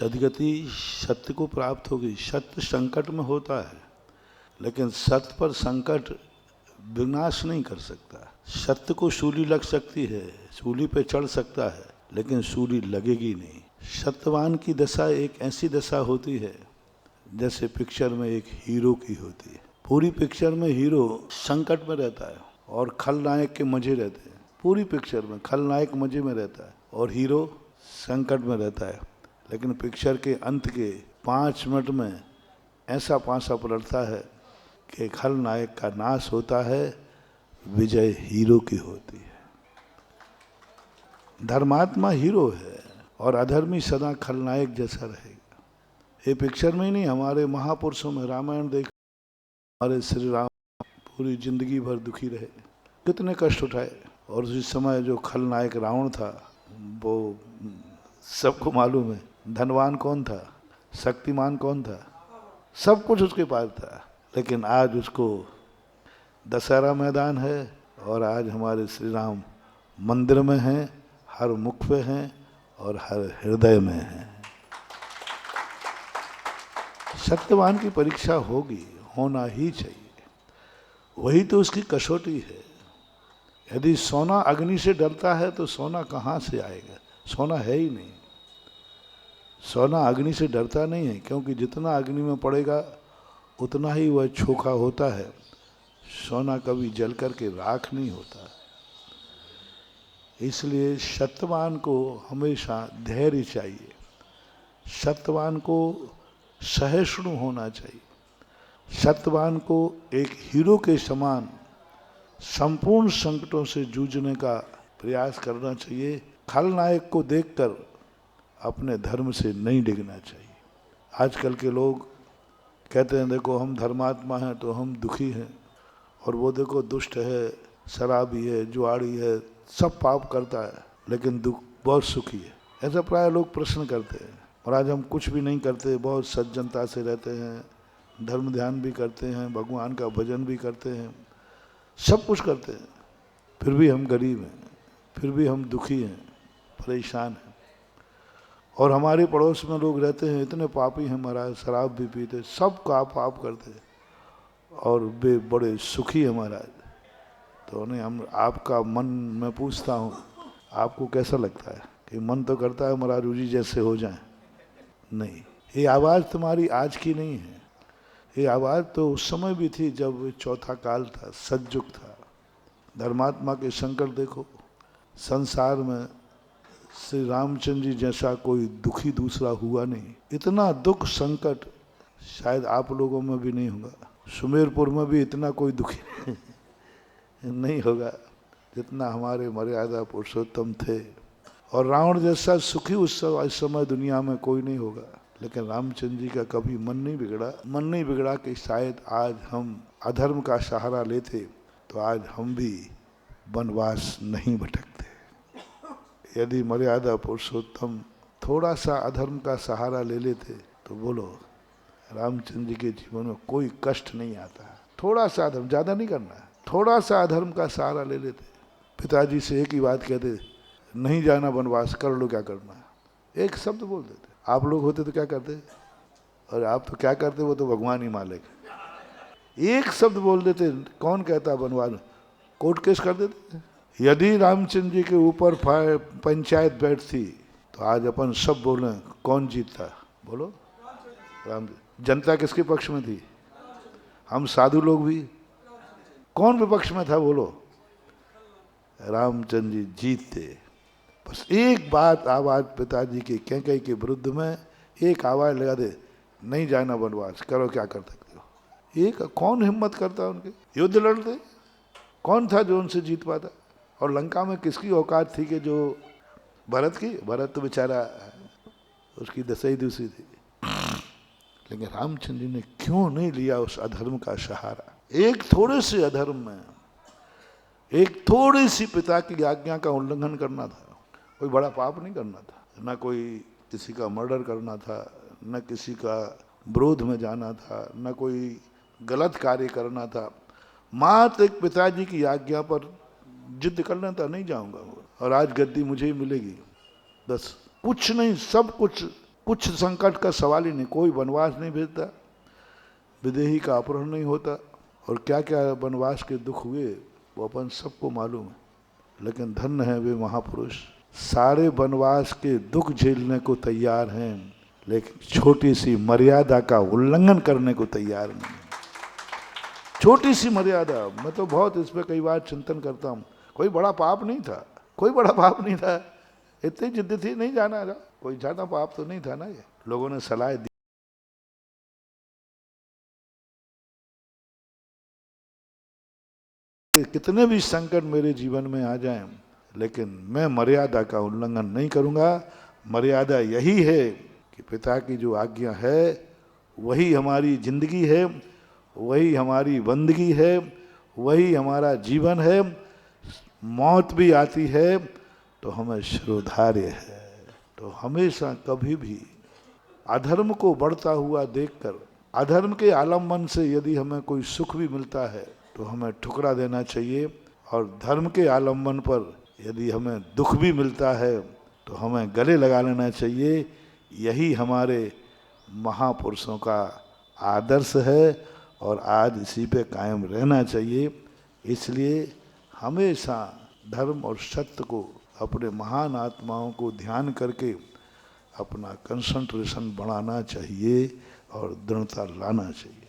सदगति सत्य को प्राप्त होगी। सत्य संकट में होता है, लेकिन सत्य पर संकट विनाश नहीं कर सकता। सत्य को सूली लग सकती है, सूली पे चढ़ सकता है, लेकिन सूली लगेगी नहीं। सत्यवान की दशा एक ऐसी दशा होती है जैसे पिक्चर में एक हीरो की होती है। पूरी पिक्चर में हीरो संकट में रहता है और खलनायक के मजे रहते हैं। पूरी पिक्चर में खलनायक मजे में रहता है और हीरो संकट में रहता है, लेकिन पिक्चर के अंत के 5 मिनट में ऐसा पासा पलटता है कि खलनायक का नाश होता है, विजय हीरो की होती है। धर्मात्मा हीरो है और अधर्मी सदा खलनायक जैसा रहेगा। ये पिक्चर में ही नहीं, हमारे महापुरुषों में रामायण देख, हमारे श्री राम पूरी जिंदगी भर दुखी रहे, कितने कष्ट उठाए। और उसी समय जो खलनायक रावण था, वो सबको मालूम है, धनवान कौन था, शक्तिमान कौन था, सब कुछ उसके पास था। लेकिन आज उसको दशहरा मैदान है और आज हमारे श्री राम मंदिर में हैं, हर मुख पे हैं और हर हृदय में हैं। सत्यवान की परीक्षा होगी, होना ही चाहिए, वही तो उसकी कसौटी है। यदि सोना अग्नि से डरता है तो सोना कहाँ से आएगा? सोना है ही नहीं। सोना अग्नि से डरता नहीं है, क्योंकि जितना अग्नि में पड़ेगा उतना ही वह छोखा होता है। सोना कभी जल करके राख नहीं होता। इसलिए सत्यवान को हमेशा धैर्य चाहिए, सत्यवान को सहिष्णु होना चाहिए, सत्यवान को एक हीरो के समान संपूर्ण संकटों से जूझने का प्रयास करना चाहिए। खलनायक को देखकर अपने धर्म से नहीं डिगना चाहिए। आजकल के लोग कहते हैं देखो हम धर्मात्मा हैं तो हम दुखी हैं, और वो देखो दुष्ट है, शराबी है, जुआड़ी है, सब पाप करता है लेकिन दुख बहुत सुखी है। ऐसा प्राय लोग प्रश्न करते हैं। और आज हम कुछ भी नहीं करते, बहुत सज्जनता से रहते हैं, धर्म ध्यान भी करते हैं, भगवान का भजन भी करते हैं, सब कुछ करते हैं, फिर भी हम गरीब हैं, फिर भी हम दुखी हैं, परेशान हैं। और हमारे पड़ोस में लोग रहते हैं इतने पापी हैं महाराज, शराब भी पीते, सब का पाप करते हैं और वे बड़े सुखी हैं महाराज। तो नहीं, हम आपका मन मैं पूछता हूँ, आपको कैसा लगता है? कि मन तो करता है महाराज जी जैसे हो जाएं। नहीं, ये आवाज़ तुम्हारी आज की नहीं है, ये आवाज़ तो उस समय भी थी जब चौथा काल था, सतयुग था। धर्मात्मा के संकट देखो, संसार में श्री रामचंद्र जी जैसा कोई दुखी दूसरा हुआ नहीं। इतना दुख संकट शायद आप लोगों में भी नहीं होगा, सुमेरपुर में भी इतना कोई दुखी नहीं होगा जितना हमारे मर्यादा पुरुषोत्तम थे। और रावण जैसा सुखी उस समय दुनिया में कोई नहीं होगा। लेकिन रामचंद्र जी का कभी मन नहीं बिगड़ा कि शायद आज हम अधर्म का सहारा लेते तो आज हम भी वनवास नहीं भटकते। यदि मर्यादा पुरुषोत्तम थोड़ा सा अधर्म का सहारा ले लेते तो बोलो रामचंद्र जी के जीवन में कोई कष्ट नहीं आता। थोड़ा सा अधर्म, ज़्यादा नहीं करना है, थोड़ा सा अधर्म का सहारा ले लेते। पिताजी से एक ही बात कहते, नहीं जाना वनवास, कर लो क्या करना है, एक शब्द बोल देते। आप लोग होते तो क्या करते, और आप तो क्या करते वो तो भगवान ही मालिक। एक शब्द बोल देते, कौन कहता वनवास, कोर्ट केस कर देते। यदि रामचंद्र जी के ऊपर पंचायत बैठती तो आज अपन सब बोले कौन जीतता, बोलो राम। जनता किसके पक्ष में थी? हम साधु लोग भी। कौन विपक्ष में था बोलो? रामचंद्र जी जीतते। बस एक बात आवाज पिताजी के कैकई के विरुद्ध में एक आवाज लगा दे, नहीं जाना वनवास, करो क्या कर सकते हो। एक कौन हिम्मत करता उनके, युद्ध लड़ते? कौन था जो उनसे जीत पाता? और लंका में किसकी औकात थी कि जो भरत की? भरत तो बेचारा उसकी दशा ही दूसरी थी। लेकिन रामचंद्र जी ने क्यों नहीं लिया उस अधर्म का सहारा? एक थोड़े से अधर्म में, एक थोड़ी सी पिता की आज्ञा का उल्लंघन करना था, कोई बड़ा पाप नहीं करना था, ना कोई किसी का मर्डर करना था, न किसी का विरोध में जाना था, न कोई गलत कार्य करना था। मात्र एक पिताजी की आज्ञा पर जिद करना था, नहीं जाऊंगा और आज गद्दी मुझे ही मिलेगी, बस कुछ नहीं, सब कुछ कुछ संकट का सवाल ही नहीं, कोई वनवास नहीं भेजता, विदेही का अपहरण नहीं होता, और क्या क्या वनवास के दुख हुए वो अपन सबको मालूम है। लेकिन धन्य है वे महापुरुष, सारे वनवास के दुख झेलने को तैयार हैं, लेकिन छोटी सी मर्यादा का उल्लंघन करने को तैयार नहीं। छोटी सी मर्यादा, मैं तो बहुत इस पर कई बार चिंतन करता हूँ। कोई बड़ा पाप नहीं था, कोई बड़ा पाप नहीं था, इतनी जिद्द थी नहीं जाना था, कोई ज्यादा पाप तो नहीं था ना। ये लोगों ने सलाह दी, कितने भी संकट मेरे जीवन में आ जाएं, लेकिन मैं मर्यादा का उल्लंघन नहीं करूंगा। मर्यादा यही है कि पिता की जो आज्ञा है वही हमारी जिंदगी है, वही हमारी बंदगी है, वही हमारा जीवन है। मौत भी आती है तो हमें शिरोधार्य है। तो हमेशा कभी भी अधर्म को बढ़ता हुआ देखकर, अधर्म के आलम्बन से यदि हमें कोई सुख भी मिलता है तो हमें ठुकरा देना चाहिए, और धर्म के आलम्बन पर यदि हमें दुख भी मिलता है तो हमें गले लगा लेना चाहिए। यही हमारे महापुरुषों का आदर्श है और आज इसी पे कायम रहना चाहिए। इसलिए हमेशा धर्म और सत्य को, अपने महान आत्माओं को ध्यान करके अपना कंसंट्रेशन बढ़ाना चाहिए और दृढ़ता लाना चाहिए।